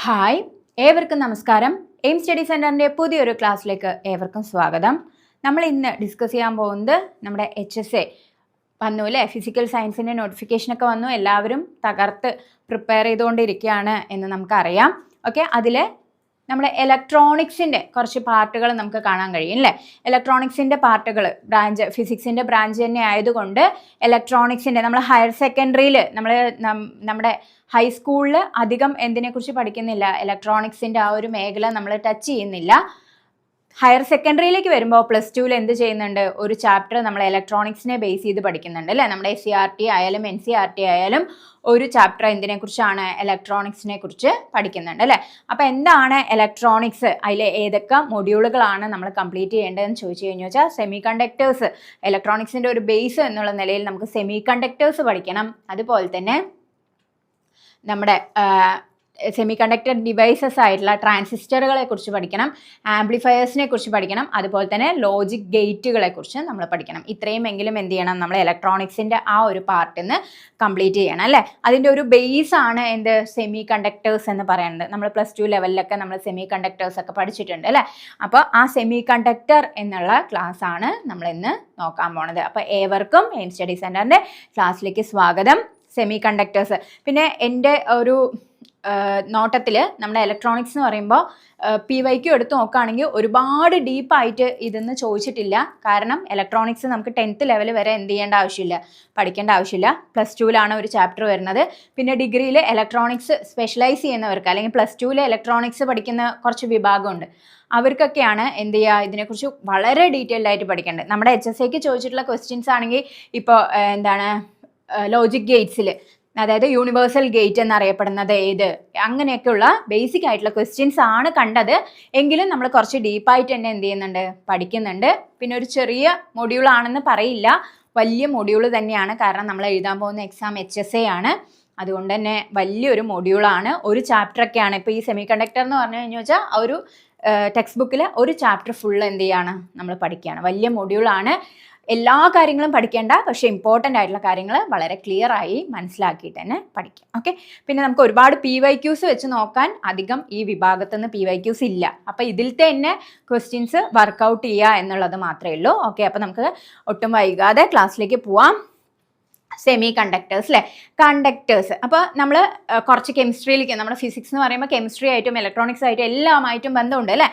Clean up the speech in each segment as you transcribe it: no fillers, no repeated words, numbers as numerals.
Hi, ഏവർക്കും നമസ്കാരം. Aim study സെൻറ്ററിൻ്റെ പുതിയൊരു ക്ലാസ്സിലേക്ക് ഏവർക്കും സ്വാഗതം. നമ്മൾ ഇന്ന് ഡിസ്കസ് ചെയ്യാൻ പോകുന്നത് നമ്മുടെ HSA വന്നു അല്ലേ, ഫിസിക്കൽ സയൻസിൻ്റെ നോട്ടിഫിക്കേഷനൊക്കെ വന്നു. എല്ലാവരും തകർത്ത് പ്രിപ്പയർ ചെയ്തുകൊണ്ടിരിക്കുകയാണ് എന്ന് നമുക്കറിയാം. ഓക്കെ, അതിൽ നമ്മുടെ ഇലക്ട്രോണിക്സിൻ്റെ കുറച്ച് പാർട്ടുകൾ നമുക്ക് കാണാൻ കഴിയും അല്ലേ. ഇലക്ട്രോണിക്സിൻ്റെ പാർട്ടുകൾ ബ്രാഞ്ച്, ഫിസിക്സിൻ്റെ ബ്രാഞ്ച് തന്നെ ആയതുകൊണ്ട് ഇലക്ട്രോണിക്സിൻ്റെ നമ്മൾ ഹയർ സെക്കൻഡറിയിൽ നമ്മുടെ ഹൈസ്കൂളിൽ അധികം എന്തിനെക്കുറിച്ച് പഠിക്കുന്നില്ല, ഇലക്ട്രോണിക്സിൻ്റെ ആ ഒരു മേഖല നമ്മൾ ടച്ച് ചെയ്യുന്നില്ല. ഹയർ സെക്കൻഡറിയിലേക്ക് വരുമ്പോൾ പ്ലസ് ടുവിൽ എന്ത് ചെയ്യുന്നുണ്ട്, ഒരു ചാപ്റ്റർ നമ്മൾ ഇലക്ട്രോണിക്സിനെ ബേസ് ചെയ്ത് പഠിക്കുന്നുണ്ട് അല്ലേ. നമ്മുടെ SCERT ആയാലും NCERT ആയാലും ഒരു ചാപ്റ്റർ എന്തിനെക്കുറിച്ചാണ്, ഇലക്ട്രോണിക്സിനെ കുറിച്ച് പഠിക്കുന്നുണ്ട് അല്ലേ. അപ്പോൾ എന്താണ് ഇലക്ട്രോണിക്സ്, അതിൽ ഏതൊക്കെ മൊഡ്യൂളുകളാണ് നമ്മൾ കംപ്ലീറ്റ് ചെയ്യേണ്ടതെന്ന് ചോദിച്ചു കഴിഞ്ഞു വെച്ചാൽ സെമി കണ്ടക്ടേഴ്സ്, ഇലക്ട്രോണിക്സിൻ്റെ ഒരു ബേസ് എന്നുള്ള നിലയിൽ നമുക്ക് സെമി കണ്ടക്ടേഴ്സ് പഠിക്കണം. അതുപോലെ തന്നെ നമ്മുടെ സെമി കണ്ടക്ടർ ഡിവൈസസ് ആയിട്ടുള്ള ട്രാൻസിസ്റ്ററുകളെ കുറിച്ച് പഠിക്കണം, ആംപ്ലിഫയേഴ്സിനെ കുറിച്ച് പഠിക്കണം, അതുപോലെ തന്നെ ലോജിക് ഗേറ്റുകളെ കുറിച്ച് നമ്മൾ പഠിക്കണം. ഇത്രയുമെങ്കിലും എന്ത് ചെയ്യണം, നമ്മൾ ഇലക്ട്രോണിക്സിൻ്റെ ആ ഒരു പാർട്ടിൽ നിന്ന് കംപ്ലീറ്റ് ചെയ്യണം അല്ലേ. അതിൻ്റെ ഒരു ബേസ് ആണ് എന്ത്, സെമി കണ്ടക്ടേഴ്സ് എന്ന് പറയുന്നത്. നമ്മൾ പ്ലസ് ടു ലെവലിലൊക്കെ നമ്മൾ സെമി കണ്ടക്ടേഴ്സ് ഒക്കെ പഠിച്ചിട്ടുണ്ട് അല്ലേ. അപ്പോൾ ആ സെമി കണ്ടക്ടർ എന്നുള്ള ക്ലാസ് ആണ് നമ്മൾ ഇന്ന് നോക്കാൻ പോണത്. അപ്പോൾ ഏവർക്കും എയിം സ്റ്റഡി സെൻറ്ററിൻ്റെ ക്ലാസ്സിലേക്ക് സ്വാഗതം. സെമി കണ്ടക്ടേഴ്സ്, പിന്നെ എൻ്റെ ഒരു നോട്ടത്തിൽ നമ്മുടെ ഇലക്ട്രോണിക്സ് എന്ന് പറയുമ്പോൾ PYQ എടുത്ത് നോക്കുകയാണെങ്കിൽ ഒരുപാട് ഡീപ്പായിട്ട് ഇതെന്ന് ചോദിച്ചിട്ടില്ല. കാരണം ഇലക്ട്രോണിക്സ് നമുക്ക് 10th ലെവൽ വരെ എന്ത് ചെയ്യേണ്ട ആവശ്യമില്ല, പഠിക്കേണ്ട ആവശ്യമില്ല. പ്ലസ് ടുവിലാണ് ഒരു ചാപ്റ്റർ വരുന്നത്. പിന്നെ ഡിഗ്രിയിൽ ഇലക്ട്രോണിക്സ് സ്പെഷ്യലൈസ് ചെയ്യുന്നവർക്ക് അല്ലെങ്കിൽ പ്ലസ് ടുവിൽ ഇലക്ട്രോണിക്സ് പഠിക്കുന്ന കുറച്ച് വിഭാഗമുണ്ട്. അവർക്കൊക്കെയാണ് എന്ത് ചെയ്യുക, ഇതിനെക്കുറിച്ച് വളരെ ഡീറ്റെയിൽഡ് ആയിട്ട് പഠിക്കേണ്ടത്. നമ്മുടെ HSAക്ക് ചോദിച്ചിട്ടുള്ള ക്വസ്റ്റ്യൻസ് ആണെങ്കിൽ ഇപ്പോൾ എന്താണ്, ലോജിക് ഗേറ്റ്സിൽ, അതായത് യൂണിവേഴ്സൽ ഗേറ്റ് എന്നറിയപ്പെടുന്നത് ഏത്, അങ്ങനെയൊക്കെയുള്ള ബേസിക് ആയിട്ടുള്ള ക്വസ്റ്റ്യൻസ് ആണ് കണ്ടത്. എങ്കിലും നമ്മൾ കുറച്ച് ഡീപ്പായിട്ട് തന്നെ എന്ത് ചെയ്യുന്നുണ്ട്, പഠിക്കുന്നുണ്ട്. പിന്നെ ഒരു ചെറിയ മൊഡ്യൂൾ ആണെന്ന് പറയില്ല, വലിയ മൊഡ്യൂൾ തന്നെയാണ്. കാരണം നമ്മൾ എഴുതാൻ പോകുന്ന എക്സാം HSA ആണ്. അതുകൊണ്ട് തന്നെ വലിയൊരു മൊഡ്യൂളാണ്, ഒരു ചാപ്റ്ററൊക്കെയാണ്. ഇപ്പോൾ ഈ സെമി കണ്ടക്ടർ എന്ന് പറഞ്ഞു കഴിഞ്ഞു വെച്ചാൽ ഒരു ടെക്സ്റ്റ് ബുക്കിൽ ഒരു ചാപ്റ്റർ ഫുൾ എന്ത് ചെയ്യാണ്, നമ്മൾ പഠിക്കുകയാണ്. വലിയ മൊഡ്യൂളാണ്. എല്ലാ കാര്യങ്ങളും പഠിക്കേണ്ട, പക്ഷേ ഇമ്പോർട്ടൻ്റ് ആയിട്ടുള്ള കാര്യങ്ങൾ വളരെ ക്ലിയർ ആയി മനസ്സിലാക്കിയിട്ട് തന്നെ പഠിക്കാം. ഓക്കെ, പിന്നെ നമുക്ക് ഒരുപാട് PYQs വെച്ച് നോക്കാൻ അധികം ഈ വിഭാഗത്തിൽ നിന്ന് PYQs ഇല്ല. അപ്പോൾ ഇതിൽ തന്നെ ക്വസ്റ്റ്യൻസ് വർക്കൗട്ട് ചെയ്യുക എന്നുള്ളത് മാത്രമേ ഉള്ളൂ. ഓക്കെ, അപ്പോൾ നമുക്ക് ഒട്ടും വൈകാതെ ക്ലാസ്സിലേക്ക് പോവാം. സെമി കണ്ടക്ടേഴ്സ് അല്ലേ, കണ്ടക്ടേഴ്സ്. അപ്പോൾ നമ്മൾ കുറച്ച് കെമിസ്ട്രിയിലേക്ക്, നമ്മുടെ ഫിസിക്സ് എന്ന് പറയുമ്പോൾ കെമിസ്ട്രി ആയിട്ടും ഇലക്ട്രോണിക്സ് ആയിട്ടും എല്ലാമായിട്ടും ബന്ധമുണ്ട് അല്ലേ,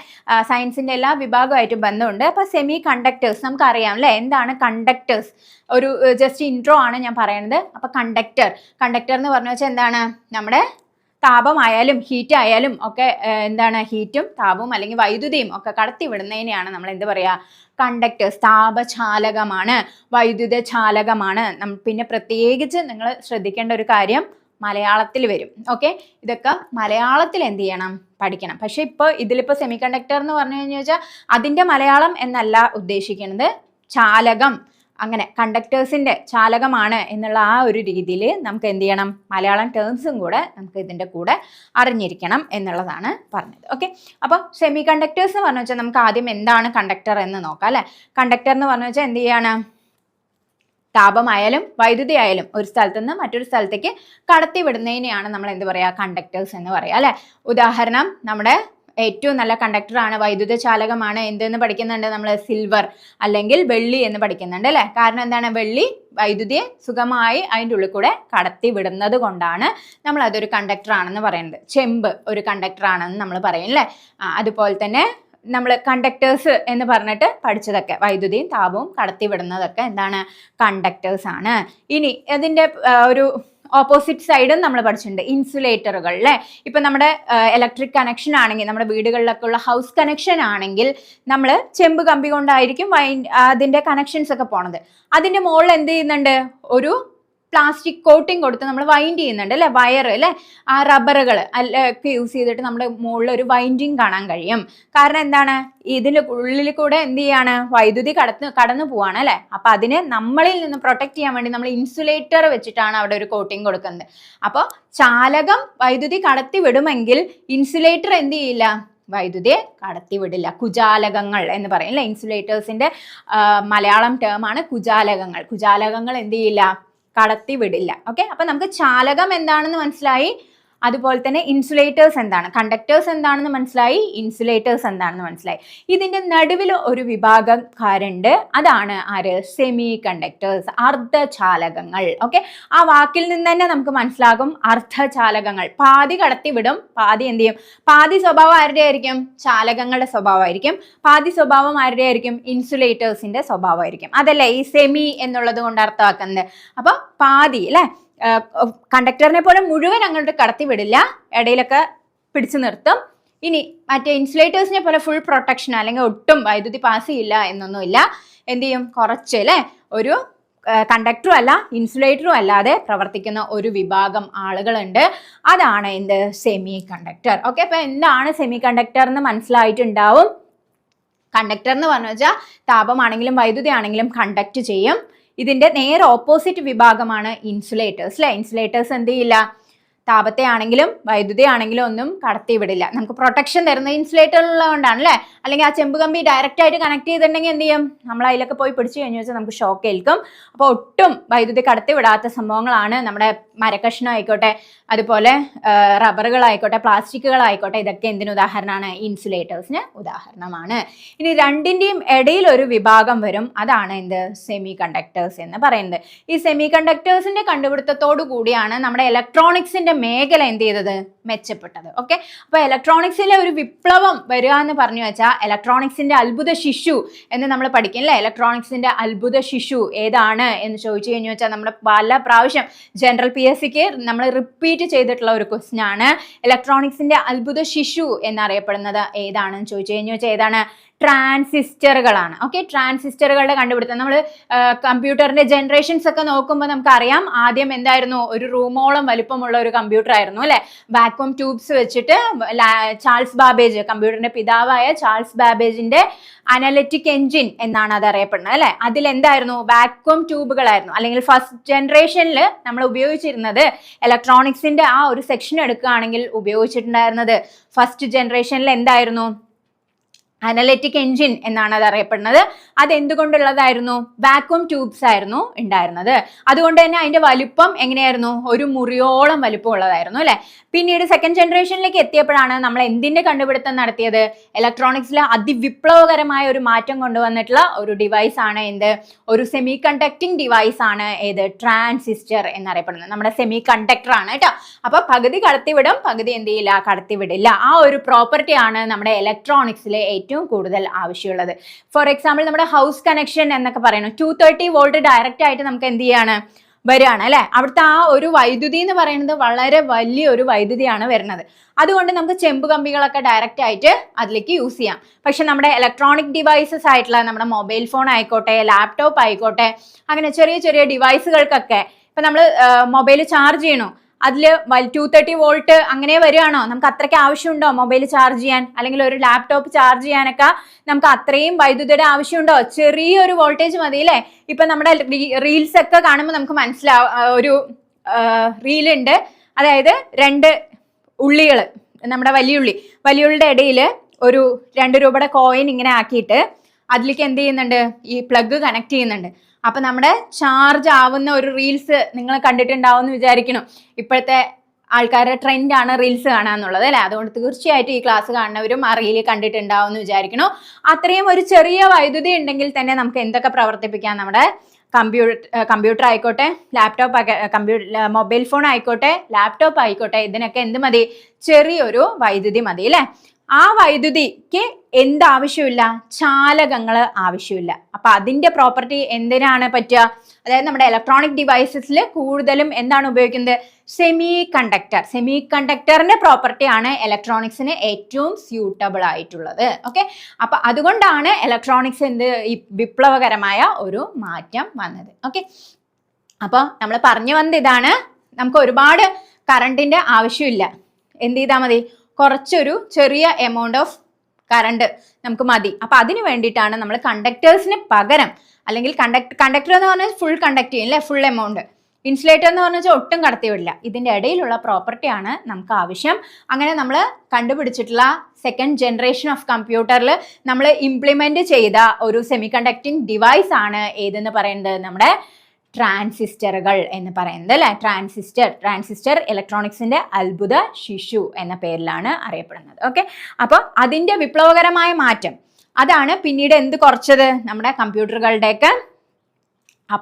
സയൻസിൻ്റെ എല്ലാ വിഭാഗമായിട്ടും ബന്ധമുണ്ട്. അപ്പോൾ സെമി കണ്ടക്ടേഴ്സ് നമുക്കറിയാം അല്ലേ, എന്താണ് കണ്ടക്ടേഴ്സ്. ഒരു ജസ്റ്റ് ഇൻട്രോ ആണ് ഞാൻ പറയുന്നത്. അപ്പോൾ കണ്ടക്ടർ എന്ന് പറഞ്ഞു വെച്ചാൽ എന്താണ്, നമ്മുടെ താപമായാലും ഹീറ്റ് ആയാലും ഒക്കെ എന്താണ്, ഹീറ്റും താപവും അല്ലെങ്കിൽ വൈദ്യുതിയും ഒക്കെ കടത്തി വിടുന്നതിനെയാണ് നമ്മൾ എന്ത് പറയുക, കണ്ടക്ടേഴ്സ്. താപചാലകമാണ്, വൈദ്യുത ചാലകമാണ്. പിന്നെ പ്രത്യേകിച്ച് നിങ്ങൾ ശ്രദ്ധിക്കേണ്ട ഒരു കാര്യം മലയാളത്തിൽ വരും. ഓക്കെ, ഇതൊക്കെ മലയാളത്തിൽ എന്ത് ചെയ്യണം, പഠിക്കണം. പക്ഷേ ഇപ്പോൾ ഇതിലിപ്പോൾ സെമി കണ്ടക്ടർ എന്ന് പറഞ്ഞു കഴിഞ്ഞു വെച്ചാൽ അതിൻ്റെ മലയാളം എന്നല്ല ഉദ്ദേശിക്കുന്നത്, ചാലകം, അങ്ങനെ കണ്ടക്ടേഴ്സിൻ്റെ ചാലകമാണ് എന്നുള്ള ആ ഒരു രീതിയിൽ നമുക്ക് എന്ത് ചെയ്യണം, മലയാളം ടേംസും കൂടെ നമുക്ക് ഇതിൻ്റെ കൂടെ അറിഞ്ഞിരിക്കണം എന്നുള്ളതാണ് പറഞ്ഞത്. ഓക്കെ, അപ്പോൾ സെമി കണ്ടക്ടേഴ്സ് എന്ന് പറഞ്ഞു വെച്ചാൽ നമുക്ക് ആദ്യം എന്താണ് കണ്ടക്ടർ എന്ന് നോക്കാം അല്ലേ. കണ്ടക്ടർ എന്ന് പറഞ്ഞു വെച്ചാൽ എന്ത് ചെയ്യാണ്, താപമായാലും വൈദ്യുതി ആയാലും ഒരു സ്ഥലത്ത് നിന്ന് മറ്റൊരു സ്ഥലത്തേക്ക് കടത്തി വിടുന്നതിനെയാണ് നമ്മൾ എന്ത് പറയുക, കണ്ടക്ടേഴ്സ് എന്ന് പറയുക അല്ലേ. ഉദാഹരണം, നമ്മുടെ ഏറ്റവും നല്ല കണ്ടക്ടറാണ്, വൈദ്യുത ചാലകമാണ് എന്തെന്ന് പഠിക്കുന്നുണ്ട് നമ്മൾ, സിൽവർ അല്ലെങ്കിൽ വെള്ളി എന്ന് പഠിക്കുന്നുണ്ട് അല്ലേ. കാരണം എന്താണ്, വെള്ളി വൈദ്യുതിയെ സുഖമായി അതിൻ്റെ ഉള്ളിൽ കൂടെ കടത്തി വിടുന്നത് കൊണ്ടാണ് നമ്മൾ അതൊരു കണ്ടക്ടറാണെന്ന് പറയുന്നത്. ചെമ്പ് ഒരു കണ്ടക്ടറാണെന്ന് നമ്മൾ പറയും അല്ലേ. അതുപോലെ തന്നെ നമ്മൾ കണ്ടക്ടേഴ്സ് എന്ന് പറഞ്ഞിട്ട് പഠിച്ചതൊക്കെ വൈദ്യുതിയും താപവും കടത്തി വിടുന്നതൊക്കെ എന്താണ്, കണ്ടക്ടേഴ്സ് ആണ്. ഇനി അതിൻ്റെ ഒരു ഓപ്പോസിറ്റ് സൈഡും നമ്മൾ പഠിച്ചിട്ടുണ്ട്, ഇൻസുലേറ്ററുകൾ അല്ലേ. ഇപ്പം നമ്മുടെ ഇലക്ട്രിക് കണക്ഷൻ ആണെങ്കിൽ, നമ്മുടെ വീടുകളിലൊക്കെ ഉള്ള ഹൗസ് കണക്ഷൻ ആണെങ്കിൽ നമ്മൾ ചെമ്പ് കമ്പി കൊണ്ടായിരിക്കും അതിൻ്റെ കണക്ഷൻസ് ഒക്കെ പോണത്. അതിൻ്റെ മുകളിൽ എന്ത് ചെയ്യുന്നുണ്ട്, ഒരു പ്ലാസ്റ്റിക് കോട്ടിങ് കൊടുത്ത് നമ്മൾ വൈൻഡ് ചെയ്യുന്നുണ്ട് അല്ലേ, വയർ അല്ലേ. ആ റബ്ബറുകൾ ഒക്കെ യൂസ് ചെയ്തിട്ട് നമ്മുടെ മുകളിൽ ഒരു വൈൻഡിങ് കാണാൻ കഴിയും. കാരണം എന്താണ്, ഇതിൽ ഉള്ളിൽ കൂടെ എന്ത് ചെയ്യാണ്, വൈദ്യുതി കടന്നു പോവാണ് അല്ലേ. അപ്പം അതിനെ നമ്മളിൽ നിന്ന് പ്രൊട്ടക്ട് ചെയ്യാൻ വേണ്ടി നമ്മൾ ഇൻസുലേറ്റർ വെച്ചിട്ടാണ് അവിടെ ഒരു കോട്ടിങ് കൊടുക്കുന്നത്. അപ്പോൾ ചാലകം വൈദ്യുതി കടത്തി വിടുമെങ്കിൽ ഇൻസുലേറ്റർ എന്ത് ചെയ്യില്ല, വൈദ്യുതിയെ കടത്തി വിടില്ല. കുജാലകങ്ങൾ എന്ന് പറയും അല്ലേ. ഇൻസുലേറ്റേഴ്സിൻ്റെ മലയാളം ടേമാണ് കുജാലകങ്ങൾ. കുജാലകങ്ങൾ എന്ത് ചെയ്യില്ല, കടത്തി വിടില്ല. ഓക്കെ, അപ്പം നമുക്ക് ചാലകം എന്താണെന്ന് മനസ്സിലായി. അതുപോലെ തന്നെ ഇൻസുലേറ്റേഴ്സ് എന്താണ്, കണ്ടക്ടേഴ്സ് എന്താണെന്ന് മനസ്സിലായി, ഇൻസുലേറ്റേഴ്സ് എന്താണെന്ന് മനസ്സിലായി. ഇതിന്റെ നടുവിൽ ഒരു വിഭാഗക്കാരുണ്ട്, അതാണ് ആര്, സെമി കണ്ടക്ടേഴ്സ്, അർദ്ധചാലകങ്ങൾ. ഓക്കെ, ആ വാക്കിൽ നിന്ന് തന്നെ നമുക്ക് മനസ്സിലാകും അർദ്ധചാലകങ്ങൾ. പാതി കടത്തിവിടും, പാതി എന്ത് ചെയ്യും, പാതി സ്വഭാവം ആരുടെ ആയിരിക്കും, ചാലകങ്ങളുടെ സ്വഭാവമായിരിക്കും, പാതി സ്വഭാവം ആരുടെ ആയിരിക്കും, ഇൻസുലേറ്റേഴ്സിന്റെ സ്വഭാവമായിരിക്കും. അതല്ലേ ഈ സെമി എന്നുള്ളത് കൊണ്ട് അർത്ഥമാക്കുന്നത്. അപ്പൊ പാതി അല്ലെ, കണ്ടക്ടറിനെ പോലെ മുഴുവൻ അങ്ങോട്ട് കടത്തി വിടില്ല, ഇടയിലൊക്കെ പിടിച്ചു നിർത്തും. ഇനി മറ്റേ ഇൻസുലേറ്റേഴ്സിനെ പോലെ ഫുൾ പ്രൊട്ടക്ഷൻ അല്ലെങ്കിൽ ഒട്ടും വൈദ്യുതി പാസ് ചെയ്യില്ല എന്നൊന്നുമില്ല. എന്ത് ചെയ്യും, കുറച്ച് അല്ലെ, ഒരു കണ്ടക്ടറും അല്ല ഇൻസുലേറ്ററും അല്ലാതെ പ്രവർത്തിക്കുന്ന ഒരു വിഭാഗം ആളുകളുണ്ട്, അതാണ് എന്ത്, സെമി കണ്ടക്ടർ. ഓക്കെ, അപ്പൊ എന്താണ് സെമി കണ്ടക്ടർ എന്ന് മനസ്സിലായിട്ടുണ്ടാവും. കണ്ടക്ടർ എന്ന് പറഞ്ഞു വെച്ചാൽ താപമാണെങ്കിലും വൈദ്യുതി ആണെങ്കിലും കണ്ടക്ട് ചെയ്യും. ഇതിന്റെ നേരെ ഓപ്പോസിറ്റ് വിഭാഗമാണ് ഇൻസുലേറ്റേഴ്സ് അല്ലെ. ഇൻസുലേറ്റേഴ്സ് എന്ത് ചെയ്യില്ല, താപത്തെ ആണെങ്കിലും വൈദ്യുതി ആണെങ്കിലും ഒന്നും കടത്തിവിടില്ല. നമുക്ക് പ്രൊട്ടക്ഷൻ തരുന്ന ഇൻസുലേറ്റർ ഉള്ളതുകൊണ്ടാണ് അല്ലേ. അല്ലെങ്കിൽ ആ ചെമ്പ് കമ്പി ഡയറക്റ്റ് ആയിട്ട് കണക്ട് ചെയ്തിട്ടുണ്ടെങ്കിൽ എന്ത് ചെയ്യും, നമ്മൾ അതിലൊക്കെ പോയി പിടിച്ചു കഴിഞ്ഞു വെച്ചാൽ നമുക്ക് ഷോക്ക് ഏൽക്കും. അപ്പോൾ ഒട്ടും വൈദ്യുതി കടത്തിവിടാത്ത സംഭവങ്ങളാണ് നമ്മുടെ മരക്കഷ്ണം ആയിക്കോട്ടെ, അതുപോലെ റബ്ബറുകളായിക്കോട്ടെ, പ്ലാസ്റ്റിക്കുകളായിക്കോട്ടെ, ഇതൊക്കെ എന്തിനു ഉദാഹരണമാണ്, ഇൻസുലേറ്റേഴ്സിന് ഉദാഹരണമാണ്. ഇനി രണ്ടിന്റെയും ഇടയിൽ ഒരു വിഭാഗം വരും, അതാണ് എന്ത്, സെമി കണ്ടക്ടേഴ്സ് എന്ന് പറയുന്നത്. ഈ സെമി കണ്ടക്ടേഴ്സിന്റെ കണ്ടുപിടുത്തത്തോടു കൂടിയാണ് നമ്മുടെ ഇലക്ട്രോണിക്സിന്റെ മേഖല എന്ത് ചെയ്തത്, മെച്ചപ്പെട്ടത്. ഓക്കെ, അപ്പൊ ഇലക്ട്രോണിക്സിലെ ഒരു വിപ്ലവം വരിക എന്ന് പറഞ്ഞു വെച്ചാൽ ഇലക്ട്രോണിക്സിന്റെ അത്ഭുത ശിശു എന്ന് നമ്മൾ പഠിക്കും അല്ലേ. ഇലക്ട്രോണിക്സിന്റെ അത്ഭുത ശിശു ഏതാണ് എന്ന് ചോദിച്ചു കഴിഞ്ഞു വെച്ചാൽ നമ്മുടെ പല പ്രാവശ്യം ജനറൽ PSCക്ക് നമ്മൾ റിപ്പീറ്റ് ചെയ്തിട്ടുള്ള ഒരു ക്വസ്റ്റ്യൻ ആണ്. ഇലക്ട്രോണിക്സിന്റെ അത്ഭുത ശിശു എന്നറിയപ്പെടുന്നത് ഏതാണെന്ന് ചോദിച്ചു കഴിഞ്ഞു വെച്ചാൽ ഏതാണ്, ട്രാൻസിസ്റ്ററുകളാണ്. ഓക്കെ, ട്രാൻസിസ്റ്ററുകളുടെ കണ്ടുപിടുത്തം നമ്മൾ കമ്പ്യൂട്ടറിന്റെ ജനറേഷൻസ് ഒക്കെ നോക്കുമ്പോൾ നമുക്കറിയാം, ആദ്യം എന്തായിരുന്നു, ഒരു റൂമോളം വലുപ്പമുള്ള ഒരു കമ്പ്യൂട്ടർ ആയിരുന്നു അല്ലെ. വാക്വം ട്യൂബ്സ് വെച്ചിട്ട് ചാൾസ് ബാബേജ്, കമ്പ്യൂട്ടറിന്റെ പിതാവായ ചാൾസ് ബാബേജിന്റെ അനലിറ്റിക് എഞ്ചിൻ എന്നാണ് അത് അറിയപ്പെടുന്നത് അല്ലെ. അതിലെന്തായിരുന്നു, വാക്വം ട്യൂബുകളായിരുന്നു. അല്ലെങ്കിൽ ഫസ്റ്റ് ജനറേഷനിൽ നമ്മൾ ഉപയോഗിച്ചിരുന്നത് ഇലക്ട്രോണിക്സിന്റെ ആ ഒരു സെക്ഷൻ എടുക്കുകയാണെങ്കിൽ ഉപയോഗിച്ചിട്ടുണ്ടായിരുന്നത് ഫസ്റ്റ് ജനറേഷനിൽ എന്തായിരുന്നു, അനലിറ്റിക് എഞ്ചിൻ എന്നാണ് അത് അറിയപ്പെടുന്നത്. അതെന്തുകൊണ്ടുള്ളതായിരുന്നു, വാക്വം ട്യൂബ്സ് ആയിരുന്നു ഉണ്ടായിരുന്നത്. അതുകൊണ്ട് തന്നെ അതിന്റെ വലുപ്പം എങ്ങനെയായിരുന്നു, ഒരു മുറിയോളം വലുപ്പം ഉള്ളതായിരുന്നു അല്ലെ. പിന്നീട് സെക്കൻഡ് ജനറേഷനിലേക്ക് എത്തിയപ്പോഴാണ് നമ്മൾ എന്തിന്റെ കണ്ടുപിടുത്തം നടത്തിയത്, ഇലക്ട്രോണിക്സിലെ അതിവിപ്ലവകരമായ ഒരു മാറ്റം കൊണ്ടുവന്നിട്ടുള്ള ഒരു ഡിവൈസ് ആണ് എന്ത്, ഒരു സെമി കണ്ടക്ടിങ് ഡിവൈസ് ആണ് ഏത്, ട്രാൻസിസ്റ്റർ എന്നറിയപ്പെടുന്നത്. നമ്മുടെ സെമി കണ്ടക്ടർ ആണ് കേട്ടോ. അപ്പൊ പകുതി കടത്തിവിടും, പകുതി എന്ത് ചെയ്യില്ല, കടത്തിവിടില്ല. ആ ഒരു പ്രോപ്പർട്ടി ആണ് നമ്മുടെ ഇലക്ട്രോണിക്സിലെ ഏറ്റവും കൂടുതൽ ആവശ്യമുള്ളത്. ഫോർ എക്സാമ്പിൾ നമ്മുടെ ഹൗസ് കണക്ഷൻ എന്നൊക്കെ പറയുന്നു, 230 വോൾട്ട് ഡയറക്റ്റ് ആയിട്ട് നമുക്ക് എന്ത് ചെയ്യാണ്, വരികയാണ് അല്ലെ. അവിടുത്തെ ആ ഒരു വൈദ്യുതി എന്ന് പറയുന്നത് വളരെ വലിയൊരു വൈദ്യുതിയാണ് വരുന്നത്. അതുകൊണ്ട് നമുക്ക് ചെമ്പ് കമ്പികളൊക്കെ ഡയറക്റ്റ് ആയിട്ട് അതിലേക്ക് യൂസ് ചെയ്യാം. പക്ഷെ നമ്മുടെ ഇലക്ട്രോണിക് ഡിവൈസസ് ആയിട്ടുള്ള നമ്മുടെ മൊബൈൽ ഫോൺ ആയിക്കോട്ടെ, ലാപ്ടോപ്പ് ആയിക്കോട്ടെ, അങ്ങനെ ചെറിയ ചെറിയ ഡിവൈസുകൾക്കൊക്കെ ഇപ്പൊ നമ്മൾ മൊബൈൽ ചാർജ് ചെയ്യണോ, അതിൽ 230 വോൾട്ട് അങ്ങനെ വരികയാണോ, നമുക്ക് അത്രയ്ക്ക് ആവശ്യമുണ്ടോ മൊബൈൽ ചാർജ് ചെയ്യാൻ, അല്ലെങ്കിൽ ഒരു ലാപ്ടോപ്പ് ചാർജ് ചെയ്യാനൊക്കെ നമുക്ക് അത്രയും വൈദ്യുതിയുടെ ആവശ്യമുണ്ടോ, ചെറിയൊരു വോൾട്ടേജ് മതി അല്ലേ. ഇപ്പൊ നമ്മുടെ റീൽസ് ഒക്കെ കാണുമ്പോൾ നമുക്ക് മനസ്സിലാവും, ഒരു റീലുണ്ട്, അതായത് 2 ഉള്ളികൾ, നമ്മുടെ വലിയുള്ളിയുടെ ഇടയിൽ ഒരു 2 രൂപയുടെ കോയിൻ ഇങ്ങനെ ആക്കിയിട്ട് അതിലേക്ക് എന്ത് ചെയ്യുന്നുണ്ട്, ഈ പ്ലഗ് കണക്ട് ചെയ്യുന്നുണ്ട്. അപ്പൊ നമ്മുടെ ചാർജ് ആവുന്ന ഒരു റീൽസ് നിങ്ങൾ കണ്ടിട്ടുണ്ടാവും എന്ന് വിചാരിക്കണം. ഇപ്പോഴത്തെ ആൾക്കാരുടെ ട്രെൻഡാണ് റീൽസ് കാണാന്നുള്ളത് അല്ലെ. അതുകൊണ്ട് തീർച്ചയായിട്ടും ഈ ക്ലാസ് കാണുന്നവരും ആ റീല് കണ്ടിട്ടുണ്ടാവും എന്ന് വിചാരിക്കണം. അത്രയും ഒരു ചെറിയ വൈദ്യുതി ഉണ്ടെങ്കിൽ തന്നെ നമുക്ക് എന്തൊക്കെ പ്രവർത്തിപ്പിക്കാം, നമ്മുടെ കമ്പ്യൂട്ടർ ആയിക്കോട്ടെ, ലാപ്ടോപ്പ് മൊബൈൽ ഫോൺ ആയിക്കോട്ടെ, ലാപ്ടോപ്പ് ആയിക്കോട്ടെ, ഇതിനൊക്കെ എന്ത് മതി, ചെറിയൊരു വൈദ്യുതി മതി അല്ലെ. ആ വൈദ്യുതിക്ക് എന്താവശ്യമില്ല, ചാലകങ്ങൾ ആവശ്യമില്ല. അപ്പൊ അതിന്റെ പ്രോപ്പർട്ടി എന്തിനാണ് പറ്റുക, അതായത് നമ്മുടെ ഇലക്ട്രോണിക് ഡിവൈസസിൽ കൂടുതലും എന്താണ് ഉപയോഗിക്കുന്നത്, സെമി കണ്ടക്ടറിന്റെ പ്രോപ്പർട്ടി ആണ് ഇലക്ട്രോണിക്സിന് ഏറ്റവും സ്യൂട്ടബിൾ ആയിട്ടുള്ളത്. ഓക്കെ, അപ്പൊ അതുകൊണ്ടാണ് ഇലക്ട്രോണിക്സ് ഈ വിപ്ലവകരമായ ഒരു മാറ്റം വന്നത്. ഓക്കെ, അപ്പൊ നമ്മൾ പറഞ്ഞു വന്നത് ഇതാണ്, നമുക്ക് ഒരുപാട് കറണ്ടിന്റെ ആവശ്യമില്ല, എന്ത് ചെയ്താൽ മതി, കുറച്ചൊരു ചെറിയ എമൗണ്ട് ഓഫ് കറണ്ട് നമുക്ക് മതി. അപ്പൊ അതിന് വേണ്ടിയിട്ടാണ് നമ്മൾ കണ്ടക്ടേഴ്സിന് പകരം, അല്ലെങ്കിൽ കണ്ടക്ടർ എന്ന് പറഞ്ഞാൽ ഫുൾ കണ്ടക്ട് ചെയ്യും അല്ലെ, ഫുൾ എമൗണ്ട്. ഇൻസുലേറ്റർ എന്ന് പറഞ്ഞാൽ ഒട്ടും കടത്തിവിടില്ല. ഇതിന്റെ ഇടയിലുള്ള പ്രോപ്പർട്ടിയാണ് നമുക്ക് ആവശ്യം. അങ്ങനെ നമ്മൾ കണ്ടുപിടിച്ചിട്ടുള്ള സെക്കൻഡ് ജനറേഷൻ ഓഫ് കമ്പ്യൂട്ടറിൽ നമ്മൾ ഇംപ്ലിമെന്റ് ചെയ്ത ഒരു സെമി കണ്ടക്ടിങ് ഡിവൈസ് ആണ് ഏതെന്ന് പറയുന്നത്, നമ്മുടെ ട്രാൻസിസ്റ്ററുകൾ എന്ന് പറയുന്നത് അല്ലെ. ട്രാൻസിസ്റ്റർ ഇലക്ട്രോണിക്സിന്റെ അത്ഭുത ശിശു എന്ന പേരിലാണ് അറിയപ്പെടുന്നത്. ഓക്കെ, അപ്പോൾ അതിന്റെ വിപ്ലവകരമായ മാറ്റം അതാണ് പിന്നീട് എന്ത് കുറച്ചത്, നമ്മുടെ കമ്പ്യൂട്ടറുകളുടെയൊക്കെ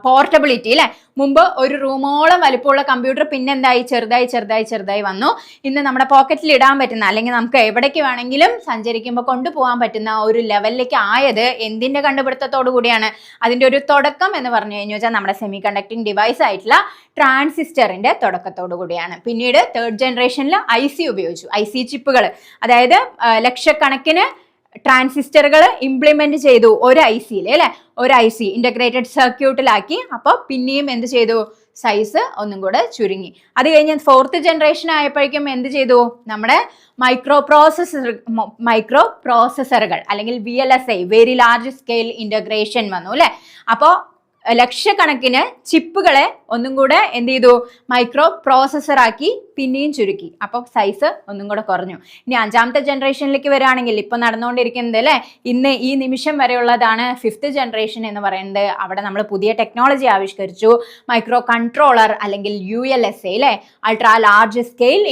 പോർട്ടബിലിറ്റി അല്ലെ. മുമ്പ് ഒരു റൂമോളം വലിപ്പമുള്ള കമ്പ്യൂട്ടർ പിന്നെ എന്തായി, ചെറുതായി വന്നു. ഇന്ന് നമ്മുടെ പോക്കറ്റിൽ ഇടാൻ പറ്റുന്ന, അല്ലെങ്കിൽ നമുക്ക് എവിടേക്ക് വേണമെങ്കിലും സഞ്ചരിക്കുമ്പോൾ കൊണ്ടുപോകാൻ പറ്റുന്ന ഒരു ലെവലിലേക്ക് ആയത് എന്തിന്റെ കണ്ടുപിടുത്തത്തോടു കൂടിയാണ്. അതിന്റെ ഒരു തുടക്കം എന്ന് പറഞ്ഞു കഴിഞ്ഞാൽ നമ്മുടെ സെമി കണ്ടക്ടിങ് ഡിവൈസ് ആയിട്ടുള്ള ട്രാൻസിസ്റ്ററിന്റെ തുടക്കത്തോടു കൂടിയാണ്. പിന്നീട് തേർഡ് ജനറേഷനിൽ IC ഉപയോഗിച്ചു, IC ചിപ്പുകൾ, അതായത് ലക്ഷക്കണക്കിന് ട്രാൻസിസ്റ്ററുകൾ ഇംപ്ലിമെന്റ് ചെയ്തു ഒരു ICയിൽ അല്ലെ, ഒരു IC ഇന്റഗ്രേറ്റഡ് സർക്യൂട്ടിലാക്കി. അപ്പോൾ പിന്നെയും എന്ത് ചെയ്തു, സൈസ് ഒന്നും കൂടെ ചുരുങ്ങി. അത് കഴിഞ്ഞ് ഫോർത്ത് ജനറേഷൻ ആയപ്പോഴേക്കും എന്ത് ചെയ്തു, നമ്മുടെ മൈക്രോ പ്രോസസ്സറുകൾ അല്ലെങ്കിൽ VLSI, very large scale integration വന്നു അല്ലെ. അപ്പോൾ ലക്ഷക്കണക്കിന് ചിപ്പുകളെ ഒന്നും കൂടെ എന്ത് ചെയ്തു, മൈക്രോ പ്രോസസ്സറാക്കി പിന്നെയും ചുരുക്കി. അപ്പോൾ സൈസ് ഒന്നും കൂടെ കുറഞ്ഞു. ഇനി അഞ്ചാമത്തെ ജനറേഷനിലേക്ക് വരികയാണെങ്കിൽ ഇപ്പൊ നടന്നുകൊണ്ടിരിക്കുന്നത് അല്ലെ, ഇന്ന് ഈ നിമിഷം വരെയുള്ളതാണ് ഫിഫ്ത്ത് ജനറേഷൻ എന്ന് പറയുന്നത്. അവിടെ നമ്മൾ പുതിയ ടെക്നോളജി ആവിഷ്കരിച്ചു, മൈക്രോ കൺട്രോളർ അല്ലെങ്കിൽ ULSI അല്ലെ, അൾട്രാ ലാർജ് സ്കെയിൽ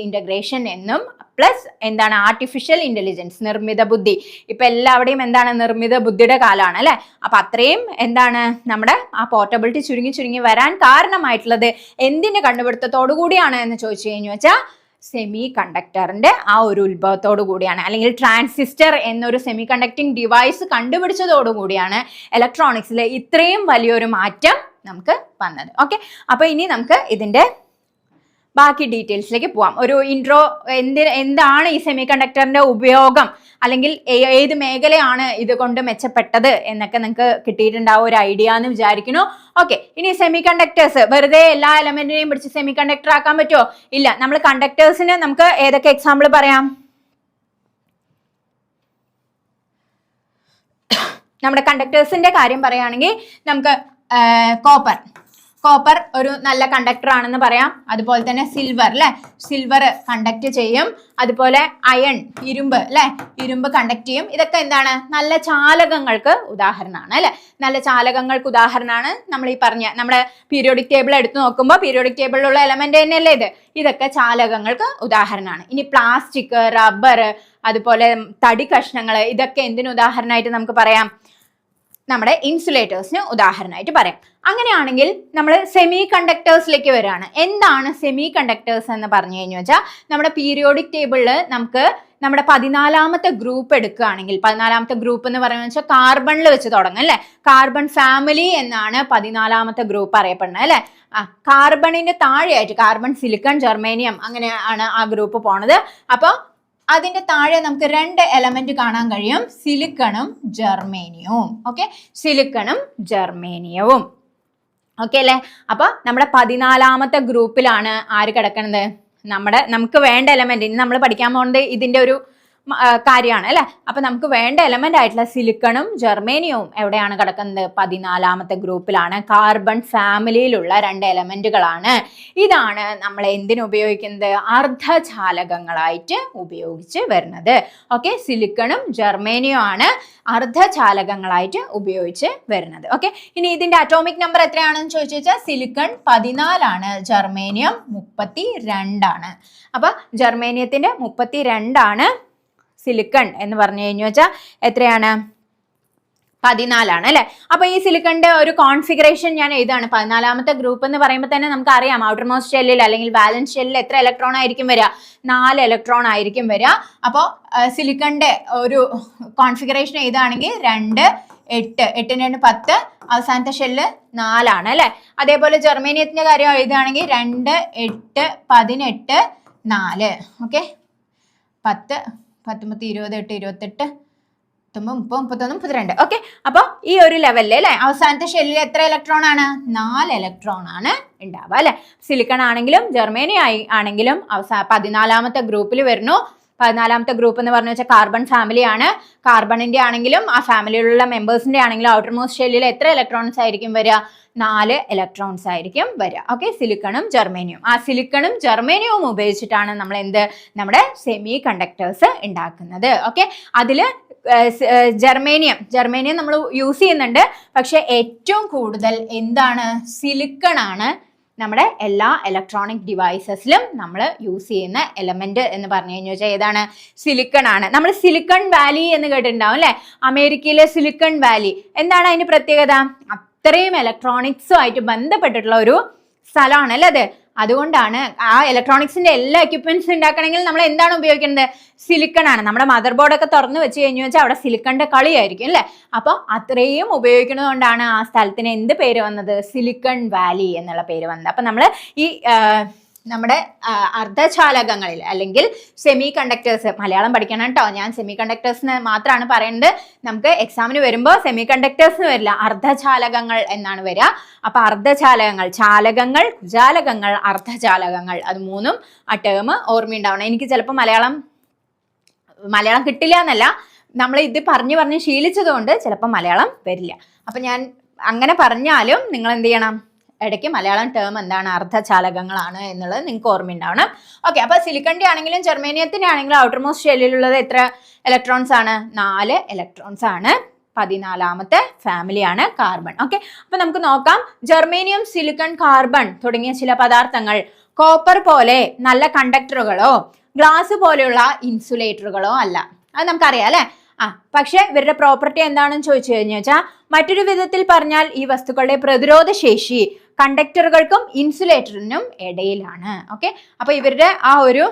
ഇന്റഗ്രേഷൻ എന്നും പ്ലസ് എന്താണ്, ആർട്ടിഫിഷ്യൽ ഇന്റലിജൻസ്, നിർമ്മിത ബുദ്ധി. ഇപ്പൊ എല്ലാവരുടെയും എന്താണ്, നിർമ്മിത ബുദ്ധിയുടെ കാലമാണ് അല്ലെ. അപ്പൊ അത്രയും എന്താണ് നമ്മുടെ ആ പോർട്ടബിലിറ്റി ചുരുങ്ങി വരാൻ കാരണമായിട്ടുള്ളത് എന്തിന്റെ കണ്ടുപിടുത്തത്തോടു കൂടിയാണ് എന്ന് ചോദിച്ചു കഴിഞ്ഞു വെച്ചാൽ സെമി കണ്ടക്ടറിന്റെ ആ ഒരു ഉത്ഭവത്തോടു കൂടിയാണ്, അല്ലെങ്കിൽ ട്രാൻസിസ്റ്റർ എന്നൊരു സെമി കണ്ടക്ടിങ് ഡിവൈസ് കണ്ടുപിടിച്ചതോടു കൂടിയാണ് ഇലക്ട്രോണിക്സിലെ ഇത്രയും വലിയൊരു മാറ്റം നമുക്ക് വന്നത്. ഓക്കെ, അപ്പൊ ഇനി നമുക്ക് ഇതിന്റെ ബാക്കി ഡീറ്റെയിൽസിലേക്ക് പോവാം. ഒരു ഇൻട്രോ, എന്താണ് ഈ സെമി കണ്ടക്ടറിന്റെ ഉപയോഗം, അല്ലെങ്കിൽ ഏത് മേഖലയാണ് ഇതുകൊണ്ട് മെച്ചപ്പെട്ടത് എന്നൊക്കെ നിങ്ങൾക്ക് കിട്ടിയിട്ടുണ്ടാവും ഒരു ഐഡിയ എന്ന് വിചാരിക്കുന്നു. ഓക്കെ, ഇനി സെമി കണ്ടക്ടേഴ്സ് വെറുതെ എല്ലാ എലമെന്റിനെയും പിടിച്ച് സെമി കണ്ടക്ടർ ആക്കാൻ പറ്റുമോ? ഇല്ല. നമ്മൾ കണ്ടക്ടേഴ്സിന് നമുക്ക് ഏതൊക്കെ എക്സാമ്പിൾ പറയാം? നമ്മുടെ കണ്ടക്ടേഴ്സിന്റെ കാര്യം പറയുകയാണെങ്കിൽ നമുക്ക് കോപ്പർ ഒരു നല്ല കണ്ടക്ടർ ആണെന്ന് പറയാം. അതുപോലെ തന്നെ സിൽവർ അല്ലെ, സിൽവർ കണ്ടക്ട് ചെയ്യും. അതുപോലെ അയൺ, ഇരുമ്പ് അല്ലെ, ഇരുമ്പ് കണ്ടക്ട് ചെയ്യും. ഇതൊക്കെ എന്താണ്, നല്ല ചാലകങ്ങൾക്ക് ഉദാഹരണമാണ് അല്ലെ. നല്ല ചാലകങ്ങൾക്ക് ഉദാഹരണമാണ് നമ്മൾ ഈ പറഞ്ഞ നമ്മുടെ പീരിയോഡിക് ടേബിൾ എടുത്തു നോക്കുമ്പോൾ പീരിയോഡിക് ടേബിളിലുള്ള എലമെന്റ് തന്നെയല്ലേ ഇത്. ഇതൊക്കെ ചാലകങ്ങൾക്ക് ഉദാഹരണമാണ്. ഇനി പ്ലാസ്റ്റിക്, റബ്ബർ, അതുപോലെ തടി കഷ്ണങ്ങൾ, ഇതൊക്കെ എന്തിനു ഉദാഹരണമായിട്ട് നമുക്ക് പറയാം? നമ്മുടെ ഇൻസുലേറ്റേഴ്സിന് ഉദാഹരണമായിട്ട് പറയാം. അങ്ങനെയാണെങ്കിൽ നമ്മൾ സെമി കണ്ടക്ടേഴ്സിലേക്ക് വരികയാണ്. എന്താണ് സെമി കണ്ടക്ടേഴ്സ് എന്ന് പറഞ്ഞു കഴിഞ്ഞു വെച്ചാൽ, നമ്മുടെ പീരിയോഡിക് ടേബിളിൽ നമുക്ക് നമ്മുടെ 14ാമത്തെ ഗ്രൂപ്പ് എടുക്കുകയാണെങ്കിൽ, 14ാമത്തെ ഗ്രൂപ്പ് എന്ന് പറയുന്നത് വെച്ചാൽ കാർബണിൽ വെച്ച് തുടങ്ങും അല്ലെ. കാർബൺ ഫാമിലി എന്നാണ് 14ാമത്തെ ഗ്രൂപ്പ് അറിയപ്പെടുന്നത് അല്ലെ. കാർബണിന്റെ താഴെയായിട്ട് കാർബൺ, സിലിക്കൺ, ജെർമേനിയം, അങ്ങനെയാണ് ആ ഗ്രൂപ്പ് പോണത്. അപ്പോൾ അതിന്റെ താഴെ നമുക്ക് 2 എലമെന്റ് കാണാൻ കഴിയും, സിലിക്കണും ജെർമേനിയവും. ഓക്കെ, സിലിക്കണും ജെർമേനിയവും. ഓക്കെ അല്ലേ. അപ്പൊ നമ്മുടെ 14ാമത്തെ ഗ്രൂപ്പിലാണ് ആര് കിടക്കുന്നത്, നമുക്ക് വേണ്ട എലമെന്റ്. ഇനി നമ്മൾ പഠിക്കാൻ പോകുന്നത് ഇതിന്റെ ഒരു കാര്യമാണ് അല്ലെ. അപ്പൊ നമുക്ക് വേണ്ട എലമെന്റ് ആയിട്ടുള്ള സിലിക്കണും ജെർമേനിയവും എവിടെയാണ് കിടക്കുന്നത്? 14ാമത്തെ ഗ്രൂപ്പിലാണ്. കാർബൺ ഫാമിലിയിലുള്ള 2 എലമെന്റുകളാണ്. ഇതാണ് നമ്മൾ എന്തിനു ഉപയോഗിക്കുന്നത്? അർദ്ധചാലകങ്ങളായിട്ട് ഉപയോഗിച്ച് വരുന്നത്. ഓക്കെ, സിലിക്കണും ജെർമേനിയവും ആണ് അർദ്ധചാലകങ്ങളായിട്ട് ഉപയോഗിച്ച് വരുന്നത്. ഓക്കെ, ഇനി ഇതിന്റെ അറ്റോമിക് നമ്പർ എത്രയാണെന്ന് ചോദിച്ചു വെച്ചാൽ സിലിക്കൺ 14 ആണ്, ജെർമേനിയം 32 ആണ്. അപ്പൊ ജെർമേനിയത്തിന്റെ 32 ആണ്, സിലിക്കൺ എന്ന് പറഞ്ഞു കഴിഞ്ഞു വെച്ചാൽ എത്രയാണ്? 14 ആണ് അല്ലെ. അപ്പൊ ഈ സിലിക്കണിന്റെ ഒരു കോൺഫിഗറേഷൻ ഞാൻ എഴുതാണ്. 14ാമത്തെ ഗ്രൂപ്പ് എന്ന് പറയുമ്പോൾ തന്നെ നമുക്ക് അറിയാം, ഔട്ടർ മോസ്റ്റ് ഷെല്ലിൽ അല്ലെങ്കിൽ വാലൻസ് ഷെല്ലിൽ എത്ര ഇലക്ട്രോൺ ആയിരിക്കും വരിക? 4 ഇലക്ട്രോൺ ആയിരിക്കും വരിക. അപ്പോൾ സിലിക്കണിന്റെ ഒരു കോൺഫിഗറേഷൻ എഴുതാണെങ്കിൽ 2, 8, 8 × 10, അവസാനത്തെ ഷെല്ല് 4 ആണ് അല്ലെ. അതേപോലെ ജെർമേനിയത്തിന്റെ കാര്യം എഴുതുകയാണെങ്കിൽ 2, 8, 18, 4. ഓക്കെ, 10, 19, 28, 28, 30, 31, 32. ഓക്കെ, അപ്പോൾ ഈ ഒരു ലെവലിൽ അല്ലെ അവസാനത്തെ ഷെല്ലിൽ എത്ര ഇലക്ട്രോൺ ആണ്? 4 ഇലക്ട്രോൺ ആണ് ഉണ്ടാവുക അല്ലെ. സിലിക്കൺ ആണെങ്കിലും ജെർമേനിയം ആണെങ്കിലും 14ാമത്തെ ഗ്രൂപ്പിൽ വരുന്നു. 14ാമത്തെ ഗ്രൂപ്പ് എന്ന് പറഞ്ഞു വെച്ചാൽ കാർബൺ ഫാമിലി ആണ്. കാർബണിന്റെ ആണെങ്കിലും ആ ഫാമിലിയിലുള്ള മെമ്പേഴ്സിന്റെ ആണെങ്കിലും ഔട്ടർ മോസ്റ്റ് ഷെല്ലിൽ എത്ര ഇലക്ട്രോൺസ് ആയിരിക്കും വരിക? 4 ഇലക്ട്രോൺസ് ആയിരിക്കും വരിക. ഓക്കെ, സിലിക്കണും ജെർമേനിയവും. ആ സിലിക്കണും ജെർമേനിയവും ഉപയോഗിച്ചിട്ടാണ് നമ്മൾ നമ്മുടെ സെമി കണ്ടക്ടേഴ്സ് ഉണ്ടാക്കുന്നത്. ഓക്കെ, അതിൽ ജർമേനിയം നമ്മൾ യൂസ് ചെയ്യുന്നുണ്ട്. പക്ഷെ ഏറ്റവും കൂടുതൽ എന്താണ്, സിലിക്കൺ ആണ് നമ്മുടെ എല്ലാ ഇലക്ട്രോണിക് ഡിവൈസസിലും നമ്മൾ യൂസ് ചെയ്യുന്ന എലമെന്റ് എന്ന് പറഞ്ഞു കഴിഞ്ഞാൽ ഏതാണ്, സിലിക്കൺ ആണ്. നമ്മൾ സിലിക്കൺ വാലി എന്ന് കേട്ടിട്ടുണ്ടാവും അല്ലെ, അമേരിക്കയിലെ സിലിക്കൺ വാലി. എന്താണ് അതിന്റെ പ്രത്യേകത? അത്രയും ഇലക്ട്രോണിക്സും ആയിട്ട് ബന്ധപ്പെട്ടിട്ടുള്ള ഒരു സ്ഥലമാണ് അല്ലേ അത്. അതുകൊണ്ടാണ് ആ ഇലക്ട്രോണിക്സിന്റെ എല്ലാ എക്യുപ്മെന്റ്സ് ഉണ്ടാക്കണമെങ്കിൽ നമ്മൾ എന്താണ് ഉപയോഗിക്കുന്നത്, സിലിക്കൺ ആണ്. നമ്മുടെ മദർ ബോർഡൊക്കെ തുറന്നു വെച്ച് കഴിഞ്ഞു വെച്ചാൽ അവിടെ സിലിക്കണിന്റെ കളിയായിരിക്കും അല്ലേ. അപ്പോൾ അത്രയും ഉപയോഗിക്കുന്നത് കൊണ്ടാണ് ആ സ്ഥലത്തിന് എന്ത് പേര് വന്നത്, സിലിക്കൺ വാലി എന്നുള്ള പേര് വന്നത്. അപ്പം നമ്മൾ ഈ നമ്മുടെ അർദ്ധചാലകങ്ങളിൽ അല്ലെങ്കിൽ സെമി കണ്ടക്ടേഴ്സ്, മലയാളം പഠിക്കണം കേട്ടോ, ഞാൻ സെമി കണ്ടക്ടേഴ്സിന് മാത്രമാണ് പറയുന്നത്. നമുക്ക് എക്സാമിന് വരുമ്പോൾ സെമി കണ്ടക്ടേഴ്സിന് വരില്ല, അർദ്ധചാലകങ്ങൾ എന്നാണ് വരിക. അപ്പൊ അർദ്ധചാലകങ്ങൾ, ചാലകങ്ങൾ, കുജാലകങ്ങൾ, അർദ്ധചാലകങ്ങൾ, അത് മൂന്നും ആ ടേം ഓർമ്മയുണ്ടാവണം. എനിക്ക് ചിലപ്പോൾ മലയാളം കിട്ടില്ല എന്നല്ല, നമ്മൾ ഇത് പറഞ്ഞ് ശീലിച്ചത് കൊണ്ട് ചിലപ്പോൾ മലയാളം വരില്ല. അപ്പൊ ഞാൻ അങ്ങനെ പറഞ്ഞാലും നിങ്ങൾ എന്ത് ചെയ്യണം, ഇടയ്ക്ക് മലയാളം ടേം എന്താണ്, അർദ്ധചാലകങ്ങളാണ് എന്നുള്ളത് നിങ്ങൾക്ക് ഓർമ്മയുണ്ടാവണം. ഓക്കെ, അപ്പൊ സിലിക്കണിന്റെ ആണെങ്കിലും ജർമേനിയത്തിന്റെ ആണെങ്കിലും ഔട്ടർ മോസ്റ്റ് ഷെല്ലിലുള്ളത് എത്ര ഇലക്ട്രോൺസ് ആണ്, 4 ഇലക്ട്രോൺസ് ആണ്. 14ാമത്തെ ഫാമിലിയാണ് കാർബൺ. ഓക്കെ, അപ്പൊ നമുക്ക് നോക്കാം. ജർമേനിയം, സിലിക്കൺ, കാർബൺ തുടങ്ങിയ ചില പദാർത്ഥങ്ങൾ കോപ്പർ പോലെ നല്ല കണ്ടക്ടറുകളോ ഗ്ലാസ് പോലെയുള്ള ഇൻസുലേറ്ററുകളോ അല്ല. അത് നമുക്കറിയാം അല്ലെ. പക്ഷെ ഇവരുടെ പ്രോപ്പർട്ടി എന്താണെന്ന് ചോദിച്ചു കഴിഞ്ഞു വെച്ചാൽ, മറ്റൊരു വിധത്തിൽ പറഞ്ഞാൽ ഈ വസ്തുക്കളുടെ പ്രതിരോധ ശേഷി കണ്ടക്ടറുകൾക്കും ഇൻസുലേറ്ററിനും ഇടയിലാണ്. ഓക്കെ, അപ്പൊ ഇവരുടെ ആ ഒരു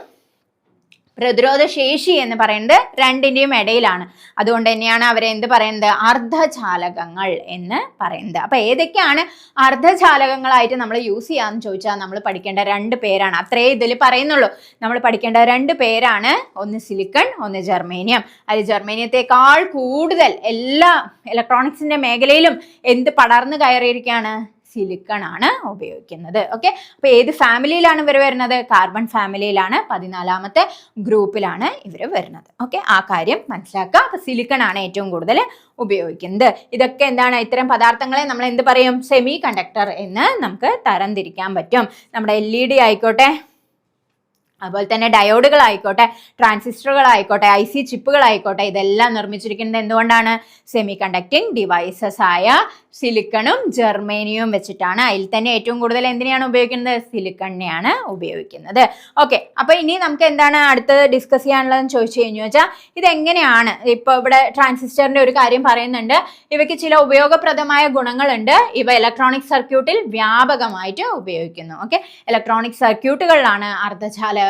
പ്രതിരോധ ശേഷി എന്ന് പറയുന്നത് രണ്ടിന്റെയും ഇടയിലാണ്. അതുകൊണ്ട് തന്നെയാണ് അവരെ എന്ത് പറയുന്നത്, അർദ്ധചാലകങ്ങൾ എന്ന് പറയുന്നത്. അപ്പൊ ഏതൊക്കെയാണ് അർദ്ധചാലകങ്ങളായിട്ട് നമ്മൾ യൂസ് ചെയ്യാന്ന് ചോദിച്ചാൽ നമ്മൾ പഠിക്കേണ്ട 2 പേരാണ്. അത്രേ ഇതിൽ പറയുന്നുള്ളൂ. നമ്മൾ പഠിക്കേണ്ട 2 പേരാണ്, ഒന്ന് സിലിക്കൺ, ഒന്ന് ജർമേനിയം. അത് ജർമേനിയത്തെക്കാൾ കൂടുതൽ എല്ലാ ഇലക്ട്രോണിക്സിന്റെ മേഖലയിലും എന്ത് പടർന്നു കയറിയിരിക്കുകയാണ്, സിലിക്കൺ ആണ് ഉപയോഗിക്കുന്നത്. ഓക്കെ, അപ്പൊ ഏത് ഫാമിലിയിലാണ് ഇവർ വരുന്നത്, കാർബൺ ഫാമിലിയിലാണ്, 14ാമത്തെ ഗ്രൂപ്പിലാണ് ഇവർ വരുന്നത്. ഓക്കെ, ആ കാര്യം മനസ്സിലാക്കുക. അപ്പൊ സിലിക്കൺ ആണ് ഏറ്റവും കൂടുതൽ ഉപയോഗിക്കുന്നത്. ഇതൊക്കെ എന്താണ്, ഇത്തരം പദാർത്ഥങ്ങളെ നമ്മൾ എന്ത് പറയും, സെമി കണ്ടക്ടർ എന്ന് നമുക്ക് തരംതിരിക്കാൻ പറ്റും. നമ്മുടെ LED ആയിക്കോട്ടെ, അതുപോലെ തന്നെ ഡയോഡുകളായിക്കോട്ടെ, ട്രാൻസിസ്റ്ററുകളായിക്കോട്ടെ, IC ചിപ്പുകളായിക്കോട്ടെ, ഇതെല്ലാം നിർമ്മിച്ചിരിക്കുന്നത് എന്തുകൊണ്ടാണ്, സെമി കണ്ടക്ടിങ് ഡിവൈസസ് ആയ സിലിക്കണും ജർമേനിയവും വെച്ചിട്ടാണ്. അതിൽ തന്നെ ഏറ്റവും കൂടുതൽ എന്തിനെയാണ് ഉപയോഗിക്കുന്നത്, സിലിക്കണിനെയാണ് ഉപയോഗിക്കുന്നത്. ഓക്കെ, അപ്പൊ ഇനി നമുക്ക് എന്താണ് അടുത്തത് ഡിസ്കസ് ചെയ്യാനുള്ളതെന്ന് ചോദിച്ചു കഴിഞ്ഞു വെച്ചാൽ, ഇതെങ്ങനെയാണ് ഇപ്പൊ ഇവിടെ ട്രാൻസിസ്റ്ററിന്റെ ഒരു കാര്യം പറയുന്നുണ്ട്. ഇവയ്ക്ക് ചില ഉപയോഗപ്രദമായ ഗുണങ്ങളുണ്ട്. ഇവ ഇലക്ട്രോണിക് സർക്യൂട്ടിൽ വ്യാപകമായിട്ട് ഉപയോഗിക്കുന്നു. ഓക്കെ, ഇലക്ട്രോണിക് സർക്യൂട്ടുകളിലാണ് അർദ്ധചാലക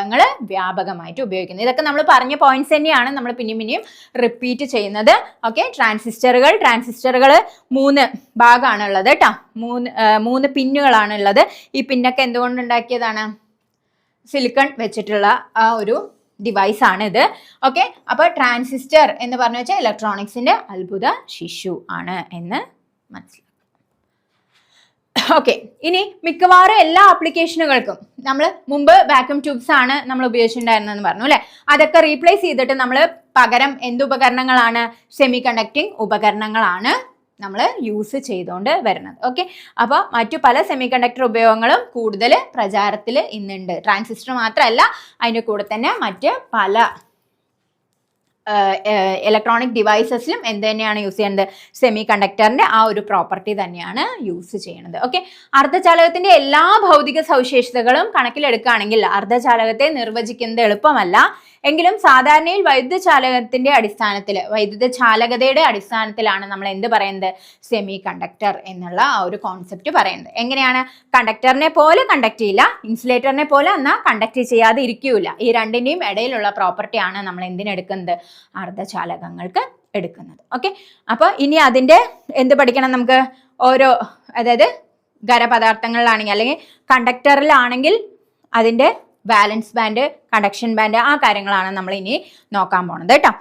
വ്യാപകമായിട്ട് ഉപയോഗിക്കുന്നത്. ഇതൊക്കെ നമ്മൾ പറഞ്ഞ പോയിന്റ്സ് തന്നെയാണ് നമ്മൾ പിന്നെയും റിപ്പീറ്റ് ചെയ്യുന്നത്. ഓക്കെ, ട്രാൻസിസ്റ്ററുകൾ 3 ഭാഗമാണ് ഉള്ളത് കേട്ടോ. 3 പിന്നുകളാണ് ഉള്ളത്. ഈ പിന്നൊക്കെ എന്തുകൊണ്ട് ഉണ്ടാക്കിയതാണ്, സിലിക്കൺ വെച്ചിട്ടുള്ള ആ ഒരു ഡിവൈസ് ആണ് ഇത്. ഓക്കെ, അപ്പൊ ട്രാൻസിസ്റ്റർ എന്ന് പറഞ്ഞു വെച്ചാൽ ഇലക്ട്രോണിക്സിന്റെ അത്ഭുത ശിശു ആണ് എന്ന് മനസ്സിലാക്കാം. ഓക്കെ, ഇനി മിക്കവാറും എല്ലാ ആപ്ലിക്കേഷനുകൾക്കും നമ്മൾ മുമ്പ് വാക്യൂം ട്യൂബ്സ് ആണ് നമ്മൾ ഉപയോഗിച്ചിട്ടുണ്ടായിരുന്നെന്ന് പറഞ്ഞു അല്ലെ. അതൊക്കെ റീപ്ലേസ് ചെയ്തിട്ട് നമ്മൾ പകരം എന്ത് ഉപകരണങ്ങളാണ്, സെമി കണ്ടക്ടിങ് ഉപകരണങ്ങളാണ് നമ്മൾ യൂസ് ചെയ്തുകൊണ്ട് വരുന്നത്. ഓക്കെ, അപ്പോൾ മറ്റു പല സെമി കണ്ടക്ടർ ഉപയോഗങ്ങളും കൂടുതൽ പ്രചാരത്തിൽ ഇന്നുണ്ട്. ട്രാൻസിസ്റ്റർ മാത്രമല്ല, അതിൻ്റെ കൂടെ തന്നെ മറ്റ് പല ഇലക്ട്രോണിക് ഡിവൈസസിലും എന്ത് തന്നെയാണ് യൂസ് ചെയ്യുന്നത്, സെമി കണ്ടക്ടറിന്റെ ആ ഒരു പ്രോപ്പർട്ടി തന്നെയാണ് യൂസ് ചെയ്യുന്നത്. ഓക്കെ, അർദ്ധചാലകത്തിന്റെ എല്ലാ ഭൗതിക സവിശേഷതകളും കണക്കിലെടുക്കുകയാണെങ്കിൽ അർദ്ധചാലകത്തെ നിർവചിക്കുന്നത് എളുപ്പമല്ല. എങ്കിലും സാധാരണയിൽ വൈദ്യുത ചാലകതയുടെ അടിസ്ഥാനത്തിലാണ് നമ്മൾ എന്ത് പറയുന്നത്, സെമി കണ്ടക്ടർ എന്നുള്ള ആ ഒരു കോൺസെപ്റ്റ് പറയുന്നത്. എങ്ങനെയാണ്, കണ്ടക്ടറിനെ പോലെ കണ്ടക്ട് ചെയ്യില്ല, ഇൻസുലേറ്ററിനെ പോലെ എന്നാൽ കണ്ടക്ട് ചെയ്യാതെ ഇരിക്കൂല. ഈ രണ്ടിന്റെയും ഇടയിലുള്ള പ്രോപ്പർട്ടിയാണ് നമ്മൾ എന്തിനെടുക്കുന്നത്, അർദ്ധചാലകങ്ങൾക്ക് എടുക്കുന്നത്. ഓക്കെ, അപ്പൊ ഇനി അതിന്റെ എന്ത് പഠിക്കണം നമുക്ക്, ഓരോ അതായത് ഖരപദാർത്ഥങ്ങളിലാണെങ്കിൽ അല്ലെങ്കിൽ കണ്ടക്ടറിലാണെങ്കിൽ അതിന്റെ വാലൻസ് ബാൻഡ്, കണ്ടക്ഷൻ ബാൻഡ്, ആ കാര്യങ്ങളാണ് നമ്മൾ ഇനി നോക്കാൻ പോണത് കേട്ടോ.